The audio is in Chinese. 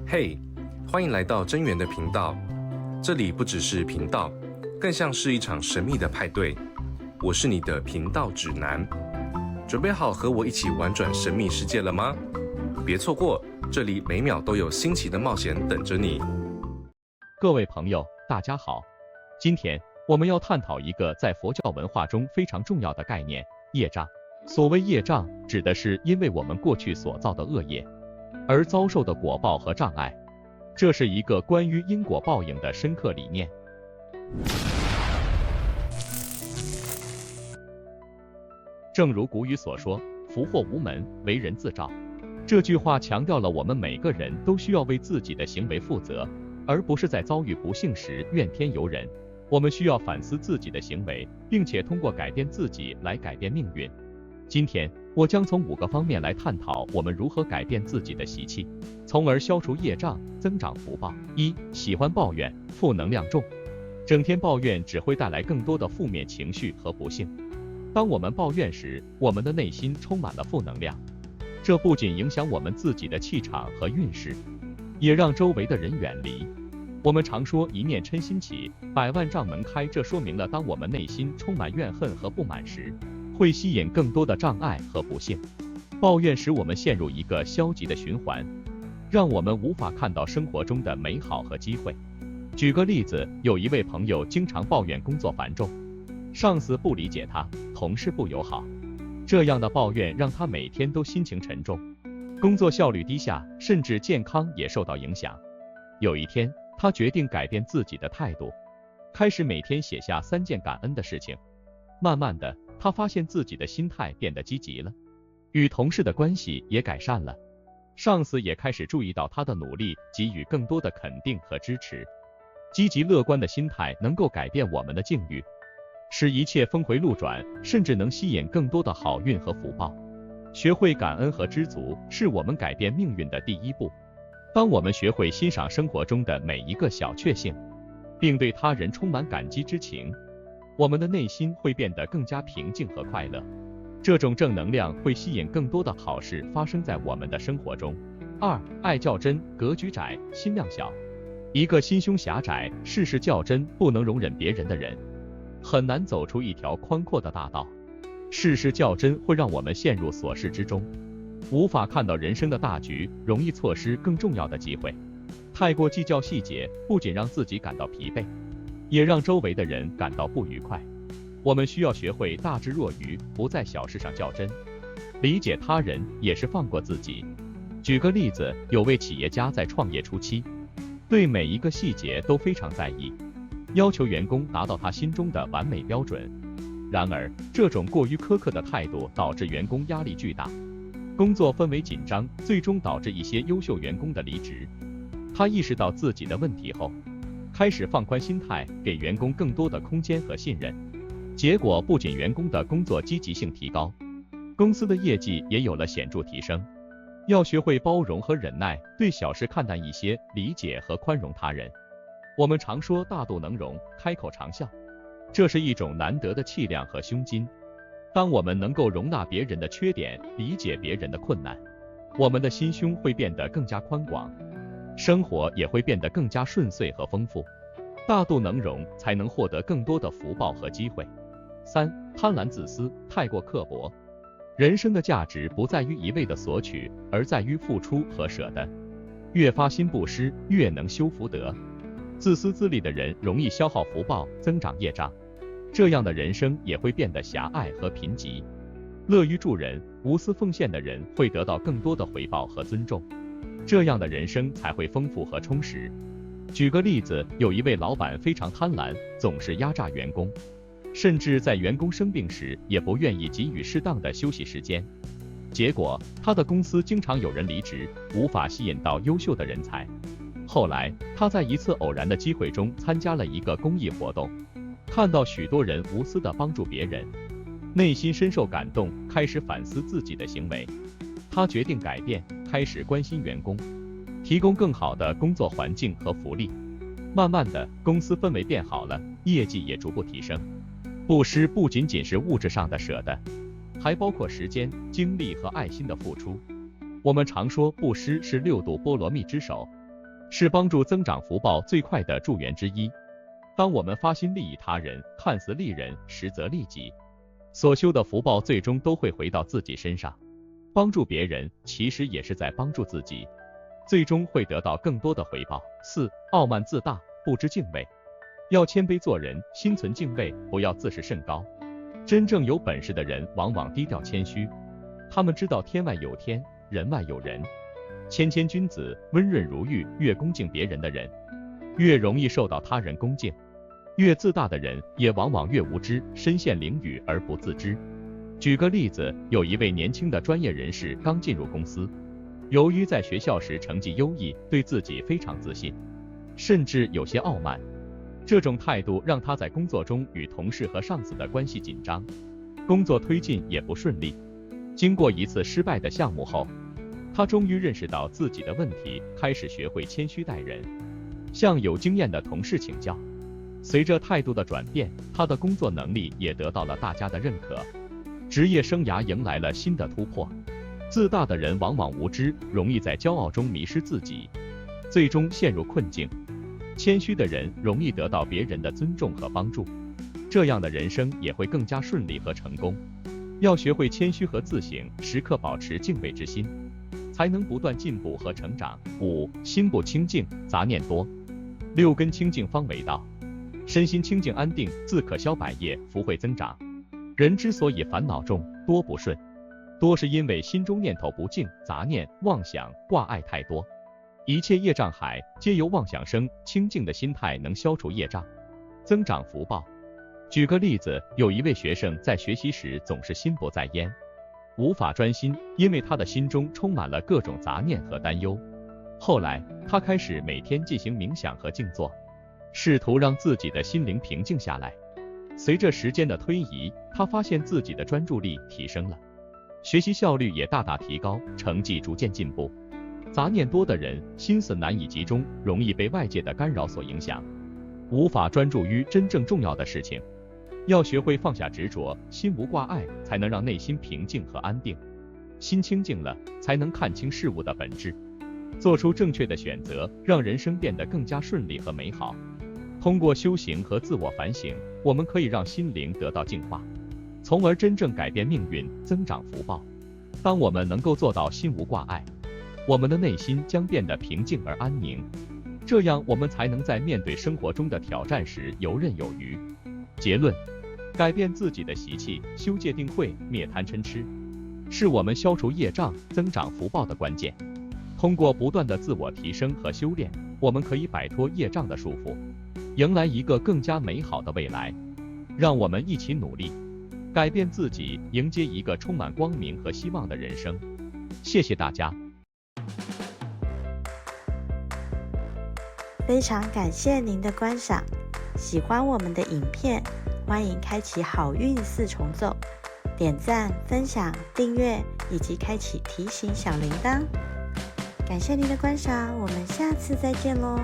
嘿，欢迎来到真源的频道。这里不只是频道，更像是一场神秘的派对。我是你的频道指南，准备好和我一起玩转神秘世界了吗？别错过，这里每秒都有新奇的冒险等着你。各位朋友，大家好，今天我们要探讨一个在佛教文化中非常重要的概念——业障。所谓业障，指的是因为我们过去所造的恶业而遭受的果报和障碍。这是一个关于因果报应的深刻理念。正如古语所说，福祸无门，为人自照。这句话强调了我们每个人都需要为自己的行为负责，而不是在遭遇不幸时怨天尤人。我们需要反思自己的行为，并且通过改变自己来改变命运。今天我将从5个方面来探讨我们如何改变自己的习气，从而消除业障，增长福报。1. 喜欢抱怨，负能量重。整天抱怨只会带来更多的负面情绪和不幸。当我们抱怨时，我们的内心充满了负能量，这不仅影响我们自己的气场和运势，也让周围的人远离。我们常说一念嗔心起，百万障门开，这说明了当我们内心充满怨恨和不满时，会吸引更多的障碍和不幸。抱怨使我们陷入一个消极的循环，让我们无法看到生活中的美好和机会。举个例子，有一位朋友经常抱怨工作繁重，上司不理解他，同事不友好。这样的抱怨让他每天都心情沉重，工作效率低下，甚至健康也受到影响。有一天，他决定改变自己的态度，开始每天写下3件感恩的事情。慢慢的，他发现自己的心态变得积极了，与同事的关系也改善了，上司也开始注意到他的努力，给予更多的肯定和支持。积极乐观的心态能够改变我们的境遇，使一切峰回路转，甚至能吸引更多的好运和福报。学会感恩和知足，是我们改变命运的第一步。当我们学会欣赏生活中的每一个小确幸，并对他人充满感激之情，我们的内心会变得更加平静和快乐。这种正能量会吸引更多的好事发生在我们的生活中。2. 爱较真，格局窄，心量小。一个心胸狭窄、事事较真、不能容忍别人的人，很难走出一条宽阔的大道。事事较真会让我们陷入琐事之中，无法看到人生的大局，容易错失更重要的机会。太过计较细节，不仅让自己感到疲惫，也让周围的人感到不愉快。我们需要学会大智若愚，不在小事上较真，理解他人也是放过自己。举个例子，有位企业家在创业初期，对每一个细节都非常在意，要求员工达到他心中的完美标准。然而，这种过于苛刻的态度导致员工压力巨大，工作氛围紧张，最终导致一些优秀员工的离职。他意识到自己的问题后，开始放宽心态，给员工更多的空间和信任。结果不仅员工的工作积极性提高，公司的业绩也有了显著提升。要学会包容和忍耐，对小事看淡一些，理解和宽容他人。我们常说大度能容，开口常笑，这是一种难得的气量和胸襟。当我们能够容纳别人的缺点，理解别人的困难，我们的心胸会变得更加宽广，生活也会变得更加顺遂和丰富。大度能容，才能获得更多的福报和机会。3. 贪婪自私，太过刻薄。人生的价值不在于一味的索取，而在于付出和舍得。越发心布施，越能修福德。自私自利的人容易消耗福报，增长业障，这样的人生也会变得狭隘和贫瘠。乐于助人、无私奉献的人会得到更多的回报和尊重，这样的人生才会丰富和充实。举个例子，有一位老板非常贪婪，总是压榨员工，甚至在员工生病时也不愿意给予适当的休息时间。结果，他的公司经常有人离职，无法吸引到优秀的人才。后来，他在一次偶然的机会中参加了一个公益活动，看到许多人无私地帮助别人，内心深受感动，开始反思自己的行为。他决定改变，开始关心员工，提供更好的工作环境和福利。慢慢的，公司氛围变好了，业绩也逐步提升。布施不仅仅是物质上的舍得，还包括时间、精力和爱心的付出。我们常说布施是6度波罗蜜之首，是帮助增长福报最快的助缘之一。当我们发心利益他人，看似利人，实则利己，所修的福报最终都会回到自己身上。帮助别人，其实也是在帮助自己，最终会得到更多的回报。4. 傲慢自大，不知敬畏。要谦卑做人，心存敬畏，不要自视甚高。真正有本事的人往往低调谦虚，他们知道天外有天，人外有人。谦谦君子，温润如玉，越恭敬别人的人，越容易受到他人恭敬。越自大的人，也往往越无知，身陷囹圄而不自知。举个例子，有一位年轻的专业人士刚进入公司，由于在学校时成绩优异，对自己非常自信，甚至有些傲慢。这种态度让他在工作中与同事和上司的关系紧张，工作推进也不顺利。经过一次失败的项目后，他终于认识到自己的问题，开始学会谦虚待人，向有经验的同事请教。随着态度的转变，他的工作能力也得到了大家的认可，职业生涯迎来了新的突破。自大的人往往无知，容易在骄傲中迷失自己，最终陷入困境。谦虚的人容易得到别人的尊重和帮助，这样的人生也会更加顺利和成功。要学会谦虚和自省，时刻保持敬畏之心，才能不断进步和成长。5. 心不清净，杂念多。6根清净方为道。身心清净安定，自可消百业，福慧增长。人之所以烦恼重，多不顺，多是因为心中念头不净，杂念、妄想、挂碍太多。一切业障海，皆由妄想生，清净的心态能消除业障，增长福报。举个例子，有一位学生在学习时总是心不在焉，无法专心，因为他的心中充满了各种杂念和担忧。后来，他开始每天进行冥想和静坐，试图让自己的心灵平静下来。随着时间的推移，他发现自己的专注力提升了，学习效率也大大提高，成绩逐渐进步。杂念多的人，心思难以集中，容易被外界的干扰所影响，无法专注于真正重要的事情。要学会放下执着，心无挂碍，才能让内心平静和安定。心清静了，才能看清事物的本质，做出正确的选择，让人生变得更加顺利和美好。通过修行和自我反省，我们可以让心灵得到净化，从而真正改变命运，增长福报。当我们能够做到心无挂碍，我们的内心将变得平静而安宁，这样我们才能在面对生活中的挑战时游刃有余。结论：改变自己的习气，修戒定慧，灭贪嗔痴，是我们消除业障、增长福报的关键。通过不断的自我提升和修炼，我们可以摆脱业障的束缚，迎来一个更加美好的未来。让我们一起努力，改变自己，迎接一个充满光明和希望的人生。谢谢大家。非常感谢您的观赏，喜欢我们的影片，欢迎开启好运4重奏，点赞、分享、订阅以及开启提醒小铃铛。感谢您的观赏，我们下次再见喽。